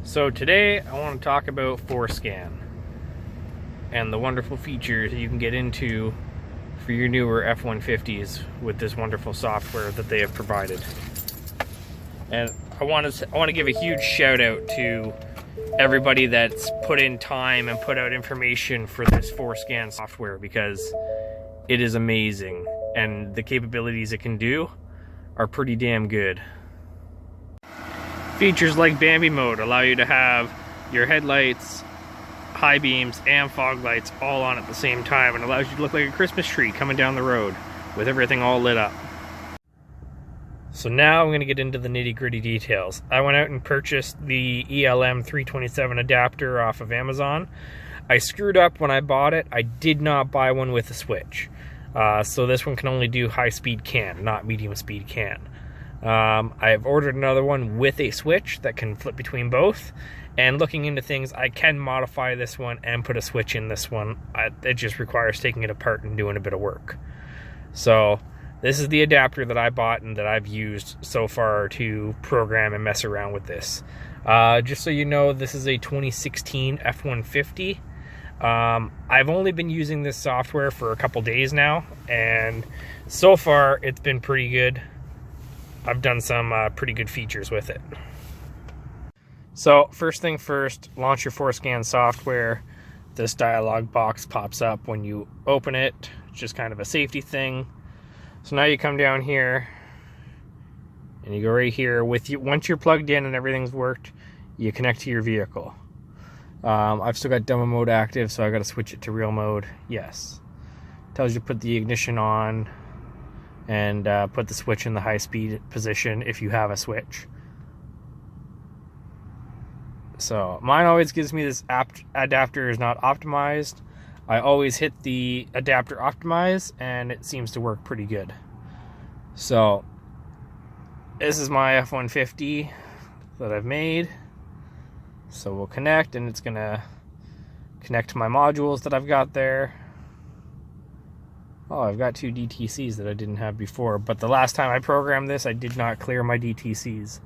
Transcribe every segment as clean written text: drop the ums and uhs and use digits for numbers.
So today I want to talk about Forscan and the wonderful features that you can get into for your newer F-150s with this wonderful software that they have provided. And I want to give a huge shout out to everybody that's put in time and put out information for this Forscan software, because it is amazing and the capabilities it can do are pretty damn good. Features like Bambi mode allow you to have your headlights, high beams, and fog lights all on at the same time, and allows you to look like a Christmas tree coming down the road with everything all lit up. So now I'm going to get into the nitty-gritty details. I went out and purchased the ELM 327 adapter off of Amazon. I screwed up when I bought it. I did not buy one with a switch. So this one can only do high-speed CAN, not medium-speed CAN. I've ordered another one with a switch that can flip between both, and looking into things, I can modify this one and put a switch in this one. It just requires taking it apart and doing a bit of work. So this is the adapter that I bought and that I've used so far to program and mess around with this. Just so you know, this is a 2016 F-150. I've only been using this software for a couple days now, and so far it's been pretty good. I've done some pretty good features with it. So first thing first, launch your Forscan software. This dialog box pops up when you open it. It's just kind of a safety thing. So now you come down here and you go right here with you. Once you're plugged in and everything's worked, you connect to your vehicle. I've still got demo mode active, so I got to switch it to real mode. Yes. Tells you to put the ignition on and put the switch in the high speed position if you have a switch. So mine always gives me this adapter is not optimized. I always hit the adapter optimize and it seems to work pretty good. So this is my F-150 that I've made. So we'll connect, and it's gonna connect to my modules that I've got there. Oh, I've got two DTCs that I didn't have before, but the last time I programmed this, I did not clear my DTCs.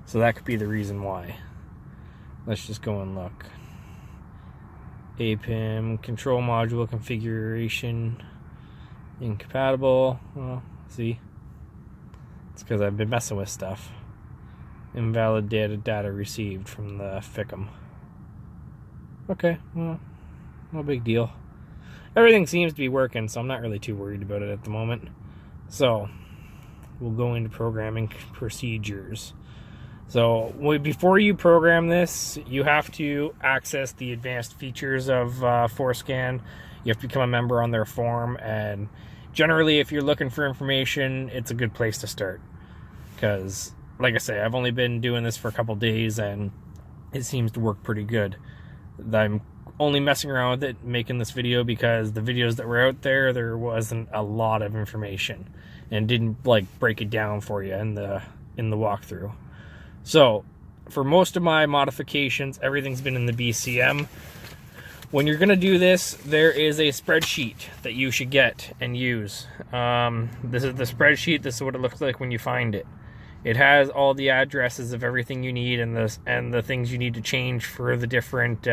So that could be the reason why. Let's just go and look. APIM, control module configuration, incompatible. Well, see, it's because I've been messing with stuff. Invalid data received from the FICM. Okay, well, no big deal. Everything seems to be working, so I'm not really too worried about it at the moment. So we'll go into programming procedures. So before you program this, you have to access the advanced features of Forscan. You have to become a member on their forum, and generally if you're looking for information, it's a good place to start. Because, like I say, I've only been doing this for a couple days and it seems to work pretty good. I'm only messing around with it, making this video, because the videos that were out there wasn't a lot of information and didn't like break it down for you in the walkthrough. So for most of my modifications, everything's been in the BCM. When you're gonna do this, there is a spreadsheet that you should get and use. This is the spreadsheet. This is what it looks like when you find it. It has all the addresses of everything you need and the things you need to change for the different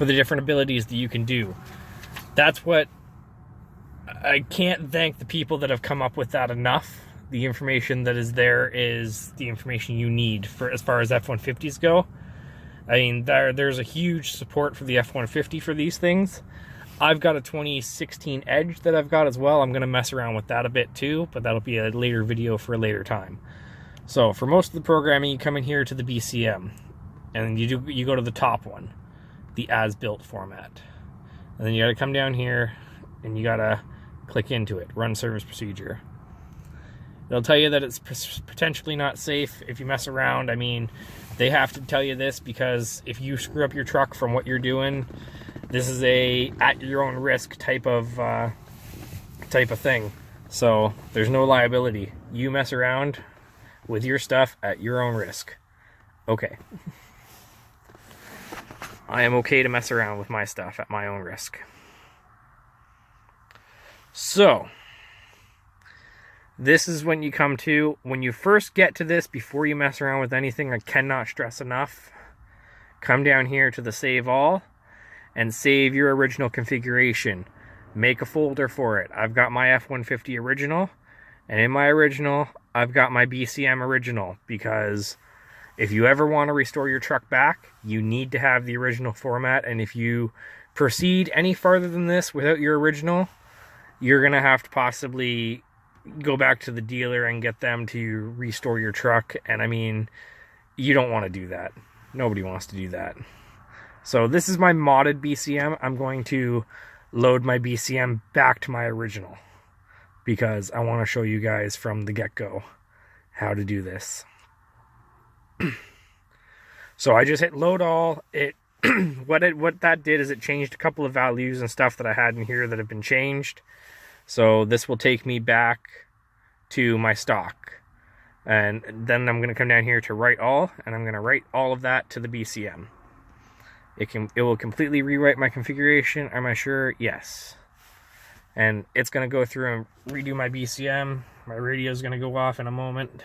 abilities that you can do. That's what I can't thank the people that have come up with that enough. The information that is there is the information you need for as far as F-150s go. I mean, there's a huge support for the F-150 for these things. I've got a 2016 Edge that I've got as well. I'm going to mess around with that a bit too, but that'll be a later video for a later time. So for most of the programming, you come in here to the BCM, and you go to the top one, the as-built format. And then you got to come down here, and you got to click into it, run service procedure. They'll tell you that it's potentially not safe if you mess around. I mean, they have to tell you this because if you screw up your truck from what you're doing, this is a at your own risk type of thing. So there's no liability. You mess around with your stuff at your own risk. Okay. I am okay to mess around with my stuff at my own risk. So this is when you come to, when you first get to this, before you mess around with anything, I cannot stress enough, come down here to the save all and save your original configuration. Make a folder for it. I've got my F-150 original, and in my original, I've got my BCM original, because if you ever want to restore your truck back, you need to have the original format, and if you proceed any farther than this without your original, you're going to have to possibly go back to the dealer and get them to restore your truck, and I mean, you don't want to do that. Nobody wants to do that. So this is my modded BCM. I'm going to load my BCM back to my original, because I want to show you guys from the get-go how to do this. So I just hit load all. What that did is it changed a couple of values and stuff that I had in here that have been changed. So this will take me back to my stock. And then I'm going to come down here to write all, and I'm going to write all of that to the BCM. It will completely rewrite my configuration. Am I sure? Yes. And it's going to go through and redo my BCM. My radio is going to go off in a moment,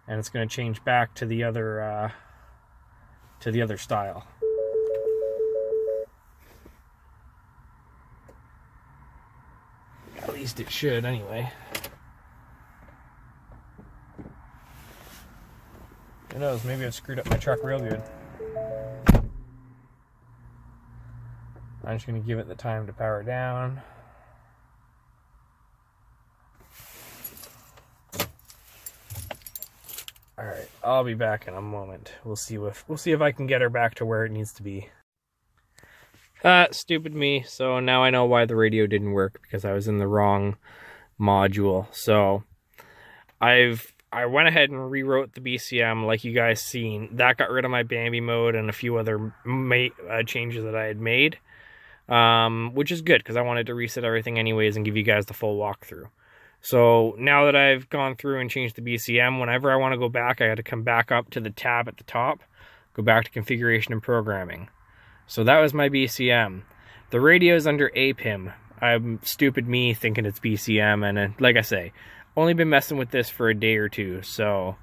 and it's going to change back to the other style. At least it should, anyway. Who knows? Maybe I've screwed up my truck real good. I'm just going to give it the time to power down. Alright, I'll be back in a moment. We'll see if I can get her back to where it needs to be. Stupid me. So now I know why the radio didn't work, because I was in the wrong module. So I went ahead and rewrote the BCM like you guys seen. That got rid of my Bambi mode and a few other changes that I had made. Which is good, because I wanted to reset everything anyways and give you guys the full walkthrough. So now that I've gone through and changed the BCM, whenever I want to go back, I had to come back up to the tab at the top, go back to configuration and programming. So that was my BCM. The radio is under APIM. I'm stupid me thinking it's BCM, and like I say, only been messing with this for a day or two, so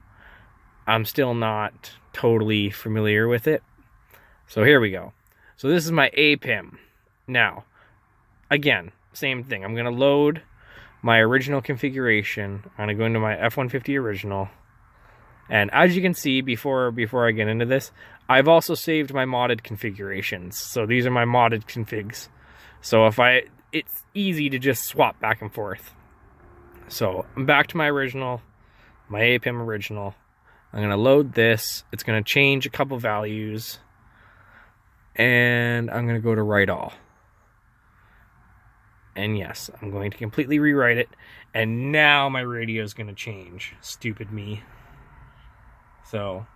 I'm still not totally familiar with it. So here we go. So this is my APIM. Now, again, same thing. I'm going to load my original configuration. I'm going to go into my F-150 original. And as you can see, before I get into this, I've also saved my modded configurations. So these are my modded configs. So it's easy to just swap back and forth. So I'm back to my original, my APIM original. I'm going to load this. It's going to change a couple values. And I'm going to go to write all. And yes, I'm going to completely rewrite it. And now my radio is going to change. Stupid me. So,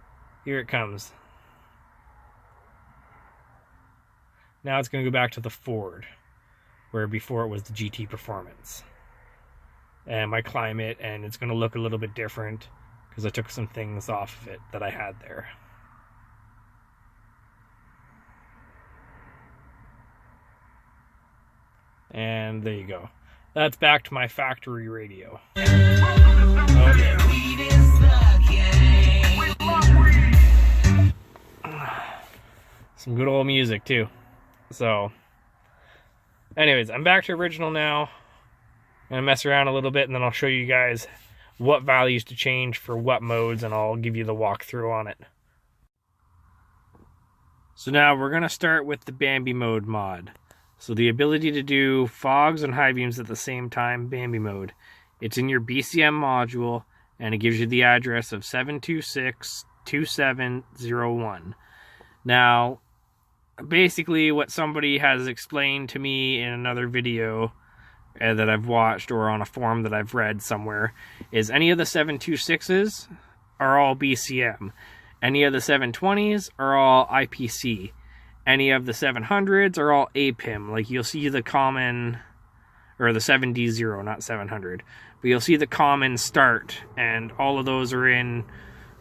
here it comes. Now it's going to go back to the Ford, where before it was the GT Performance. And my climate, and it's going to look a little bit different, because I took some things off of it that I had there. And there you go. That's back to my factory radio. Okay. Some good old music too. So, anyways, I'm back to original now. I'm gonna mess around a little bit, and then I'll show you guys what values to change for what modes, and I'll give you the walkthrough on it. So now we're gonna start with the Bambi mode mod. So the ability to do fogs and high beams at the same time, Bambi mode. It's in your BCM module, and it gives you the address of 7262701. Now, basically what somebody has explained to me in another video that I've watched, or on a forum that I've read somewhere, is any of the 726s are all BCM. Any of the 720s are all IPC. Any of the 700s are all APIM. Like, you'll see the common, or the 7D0, not 700. But you'll see the common start, and all of those are in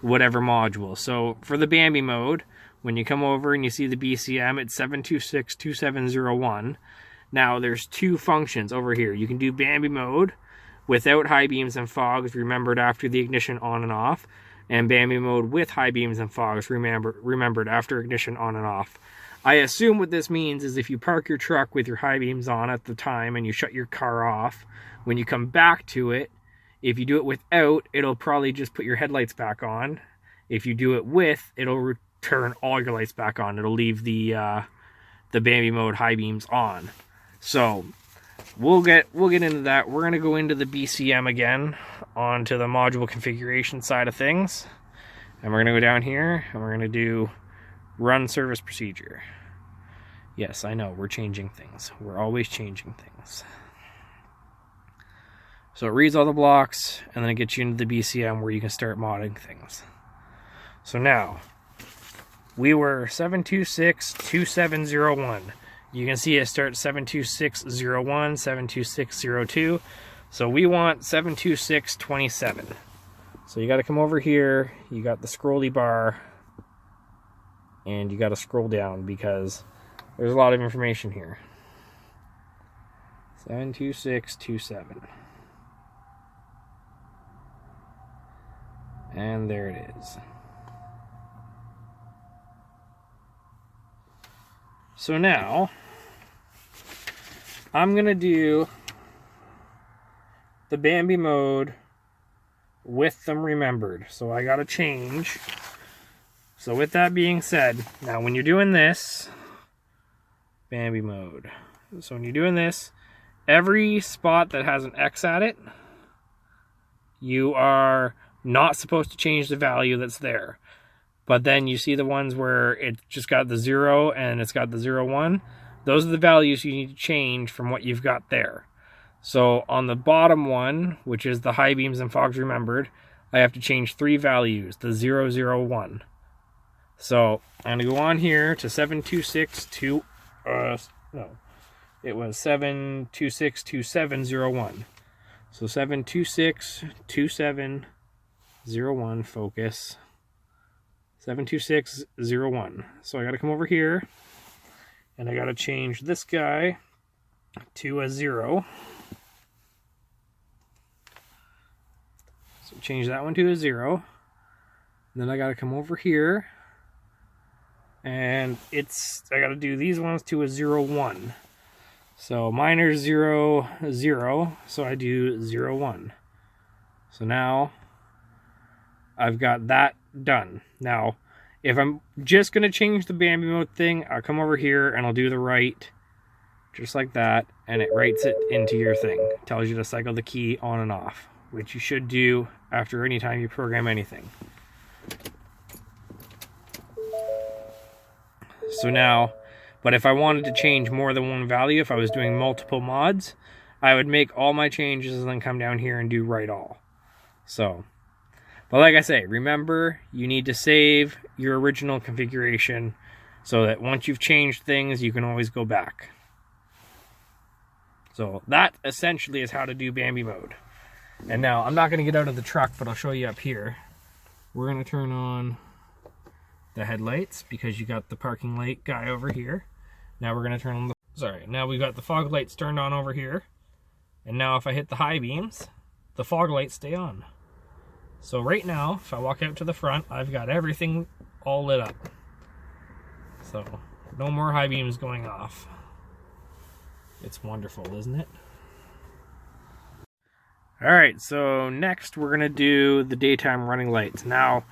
whatever module. So for the Bambi mode, when you come over and you see the BCM, it's 7262701. Now, there's two functions over here. You can do Bambi mode, without high beams and fogs remembered after the ignition on and off, and Bambi mode with high beams and fogs remembered after ignition on and off. I assume what this means is if you park your truck with your high beams on at the time and you shut your car off, when you come back to it, if you do it without, it'll probably just put your headlights back on. If you do it with, it'll return all your lights back on. It'll leave the Bambi mode high beams on. So we'll get into that. We're gonna go into the BCM again, onto the module configuration side of things, and we're gonna go down here and we're gonna do run service procedure. Yes, I know, we're changing things. We're always changing things. So it reads all the blocks, and then it gets you into the BCM where you can start modding things. So now, we were 7262701. You can see it starts 72601, 72602. So we want 72627. So you got to come over here, you got the scrolly bar, and you got to scroll down because there's a lot of information here. 72627. And there it is. So now, I'm going to do the Bambi mode with them remembered. So I got to change. So with that being said, now when you're doing this, Bambi mode. So when you're doing this, every spot that has an X at it, you are not supposed to change the value that's there. But then you see the ones where it just got the 0 and it's got the 0, 1. Those are the values you need to change from what you've got there. So on the bottom one, which is the high beams and fogs remembered, I have to change 3 values, the 0, 0, 1. So I'm going to go on here to 726, it was 7262701. So 7262701, focus. 72601. So I got to come over here and I got to change this guy to a 0. So change that one to a 0. Then I got to come over here and I got to do these ones to a 0, 1. So mine are 0, 0. So I do 0, 1. So now I've got that done. Now, if I'm just going to change the Bambi mode thing, I'll come over here and I'll do the write, just like that, and it writes it into your thing. It tells you to cycle the key on and off, which you should do after any time you program anything. So now, but if I wanted to change more than one value, if I was doing multiple mods, I would make all my changes and then come down here and do write all. So, but like I say, remember, you need to save your original configuration so that once you've changed things, you can always go back. So that essentially is how to do Bambi mode. And now, I'm not going to get out of the truck, but I'll show you up here. We're going to turn on the headlights because you got the parking light guy over here. Now we're going to turn on now we've got the fog lights turned on over here. And now if I hit the high beams, the fog lights stay on. So right now, if I walk out to the front, I've got everything all lit up. So, no more high beams going off. It's wonderful, isn't it? Alright, so next we're going to do the daytime running lights. Now,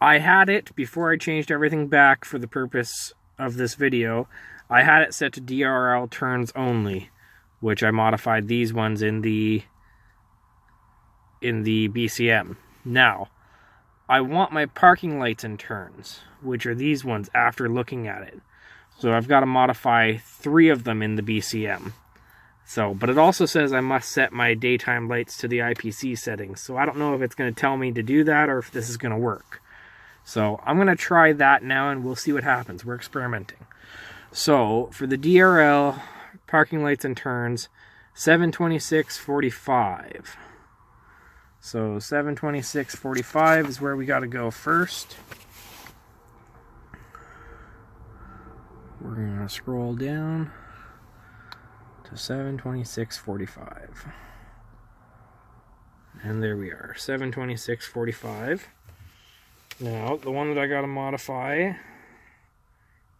I had it, before I changed everything back for the purpose of this video, I had it set to DRL turns only, which I modified these ones in the BCM. Now, I want my parking lights in turns, which are these ones after looking at it. So I've got to modify 3 of them in the BCM. So, but it also says I must set my daytime lights to the IPC settings. So I don't know if it's going to tell me to do that or if this is going to work. So I'm going to try that now and we'll see what happens. We're experimenting. So for the DRL, parking lights and turns, 72645. So 72645 is where we got to go first. We're going to scroll down to 72645. And there we are, 726.45. Now, the one that I gotta modify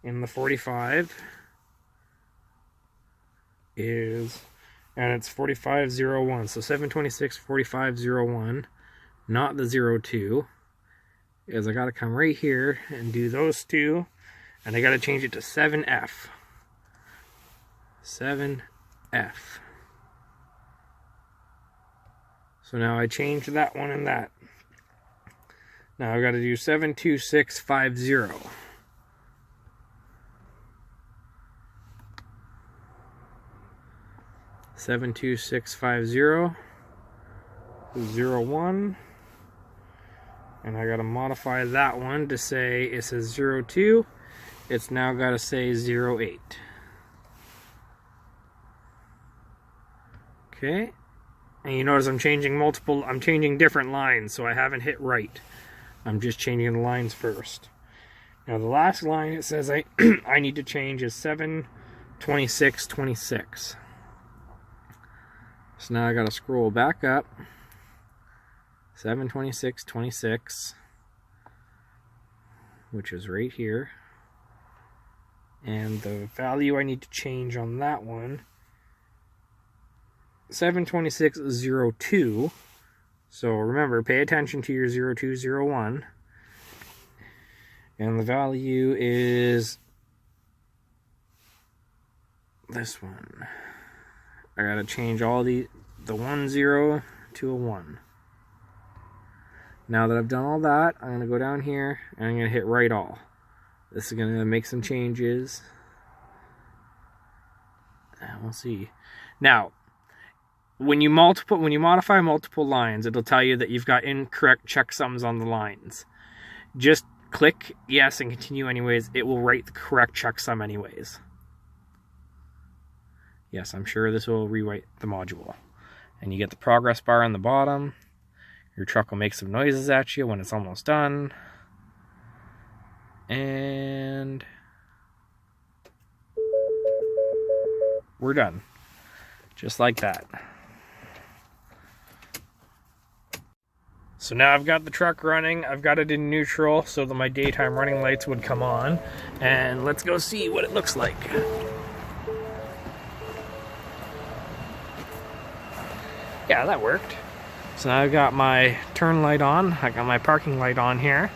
in the 45 is, and it's 4501, so 726.4501, not the 02, is I gotta come right here and do those two, and I gotta change it to 7F. 7F. So now I changed that one and that. Now I've got to do 72650. Seven 2 6 5 0 0 1, and I got to modify that one to say it says 02. It's now got to say 08. Okay. And you notice I'm changing different lines, so I haven't hit right. I'm just changing the lines first. Now the last line it says I need to change is 726.26. So now I gotta scroll back up. 726.26, which is right here. And the value I need to change on that one, 726.02. So remember, pay attention to your 0201. And the value is this one. I gotta change all the 10 to a 1. Now that I've done all that, I'm gonna go down here and I'm gonna hit write all. This is gonna make some changes. And we'll see. Now, when you modify multiple lines, it'll tell you that you've got incorrect checksums on the lines. Just click yes and continue anyways. It will write the correct checksum anyways. Yes, I'm sure this will rewrite the module. And you get the progress bar on the bottom. Your truck will make some noises at you when it's almost done. And we're done. Just like that. So now I've got the truck running, I've got it in neutral so that my daytime running lights would come on. And let's go see what it looks like. Yeah, that worked. So now I've got my turn light on, I got my parking light on here,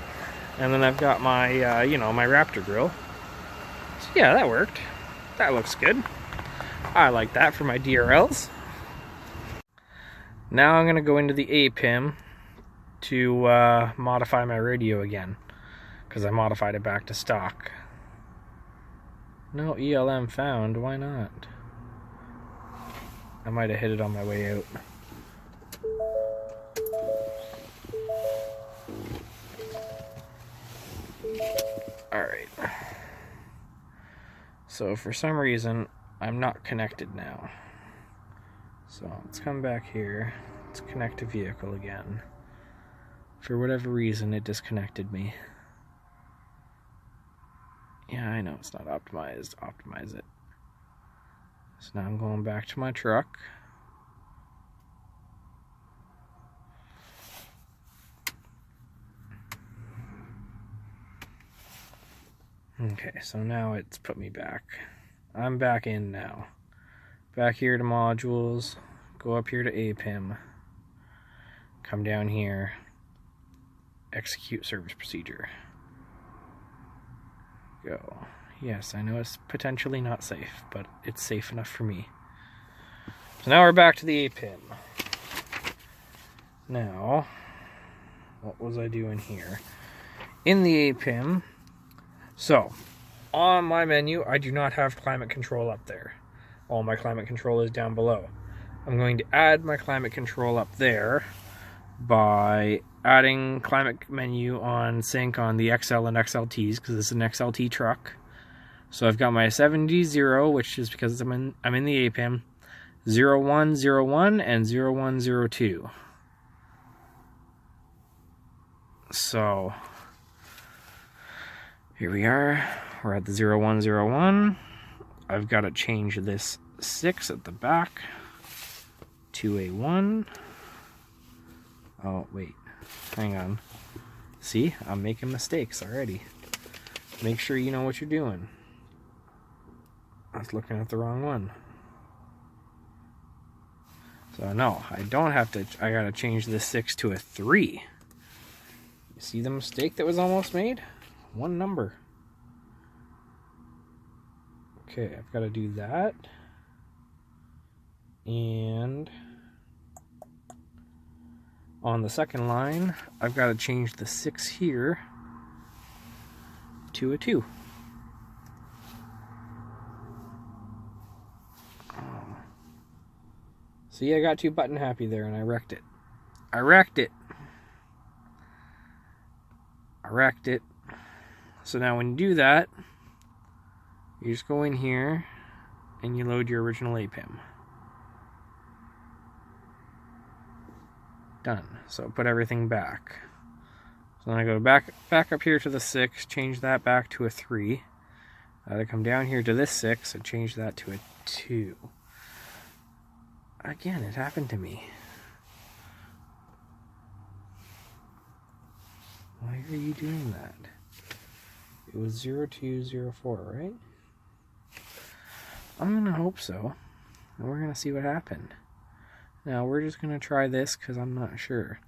and then I've got my, my Raptor grill. So yeah, that worked. That looks good. I like that for my DRLs. Now I'm gonna go into the APIM to modify my radio again, because I modified it back to stock. No ELM found, why not? I might have hit it on my way out. Alright. So for some reason, I'm not connected now. So let's come back here. Let's connect to vehicle again. For whatever reason, it disconnected me. Yeah, I know it's not optimized. Optimize it. So now I'm going back to my truck. Okay, so now it's put me back. I'm back in now. Back here to modules. Go up here to APIM. Come down here. Execute service procedure. Go. Yes, I know it's potentially not safe, but it's safe enough for me. So now we're back to the APIM. Now, what was I doing here? In the APIM, so, on my menu, I do not have climate control up there. All my climate control is down below. I'm going to add my climate control up there by adding climate menu on sync on the XL and XLTs, because this is an XLT truck. So I've got my 7D0, which is because I'm in the APIM, 0101 and 0102. So here we are. We're at the 0101. I've got to change this 6 at the back to a 1. Oh, wait. Hang on. See? I'm making mistakes already. Make sure you know what you're doing. I was looking at the wrong one. So no, I don't have to, I gotta change this 6 to a 3. You see the mistake that was almost made? One number. Okay, I've got to do that. And on the second line, I've got to change the 6 here to a 2. See, I got too button happy there and I wrecked it. I wrecked it. I wrecked it. So now when you do that, you just go in here and you load your original APIM. Done. So put everything back. So then I go back up here to the 6, change that back to a 3. I come down here to this 6 and change that to a 2. Again, it happened to me. Why are you doing that? It was 0204, right? I'm gonna hope so. And we're gonna see what happened. Now we're just gonna try this because I'm not sure.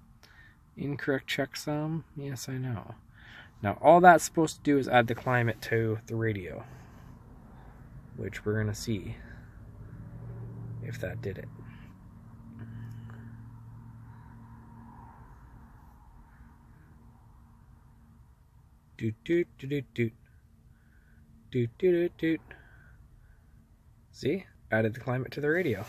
Incorrect checksum? Yes, I know. Now all that's supposed to do is add the climate to the radio, which we're gonna see if that did it. Doot doot doot doot doot doot doot doot. See? Added the climate to the radio.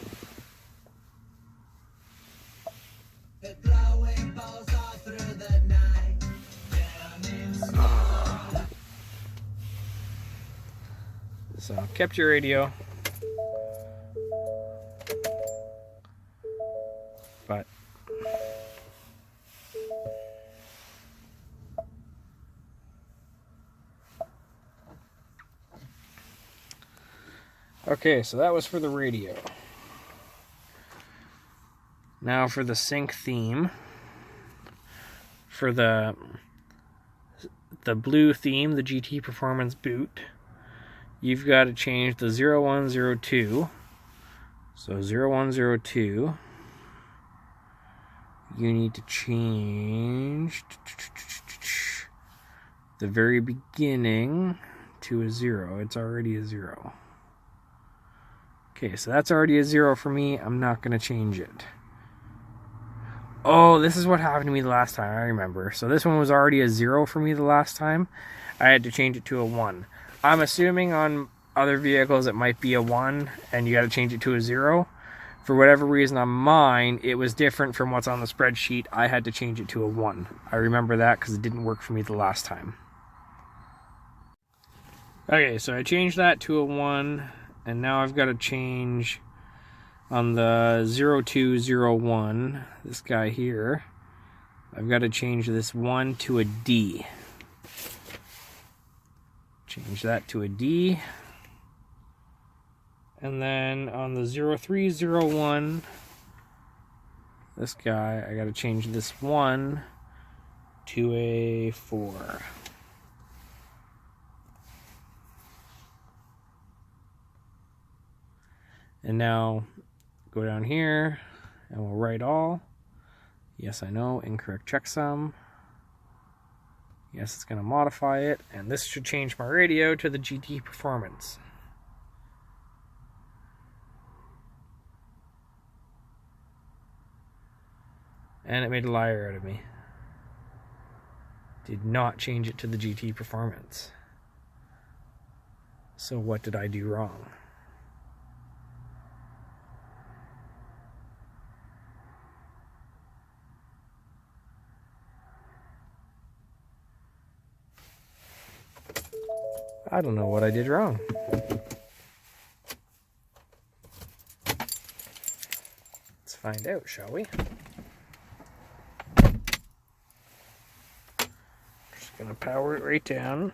So kept your radio, but okay, so that was for the radio. Now for the sync theme, for the blue theme, the GT Performance boot, you've got to change the 0102. So 0102, you need to change the very beginning to a 0. It's already a 0. Okay, so that's already a 0 for me. I'm not going to change it. Oh, this is what happened to me the last time, I remember. So this one was already a 0 for me the last time. I had to change it to a 1. I'm assuming on other vehicles it might be a 1 and you got to change it to a 0. For whatever reason on mine, it was different from what's on the spreadsheet. I had to change it to a 1. I remember that because it didn't work for me the last time. Okay, so I changed that to a 1, and now I've got to change on the 0201, this guy here, I've got to change this 1 to a D. Change that to a D. And then on the 0301, this guy, I got to change this 1 to a 4. And now go down here and we'll write all. Yes, I know, incorrect checksum. Yes, it's going to modify it, and this should change my radio to the GT Performance. And it made a liar out of me. Did not change it to the GT Performance. So what did I do wrong? I don't know what I did wrong. Let's find out, shall we? Just gonna power it right down.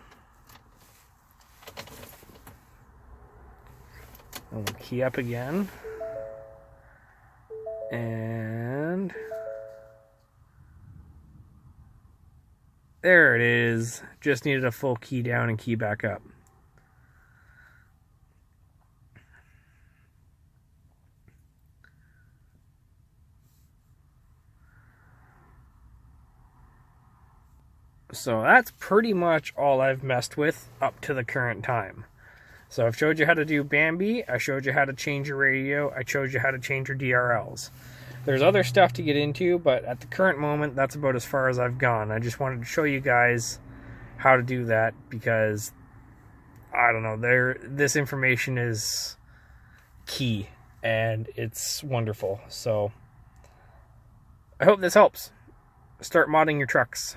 And we'll key up again. And There it is. Just needed a full key down and key back up. So that's pretty much all I've messed with up to the current time. So I've showed you how to do Bambi, I showed you how to change your radio, I showed you how to change your DRLs. There's other stuff to get into, but at the current moment, that's about as far as I've gone. I just wanted to show you guys how to do that because, I don't know, this information is key and it's wonderful. So I hope this helps. Start modding your trucks.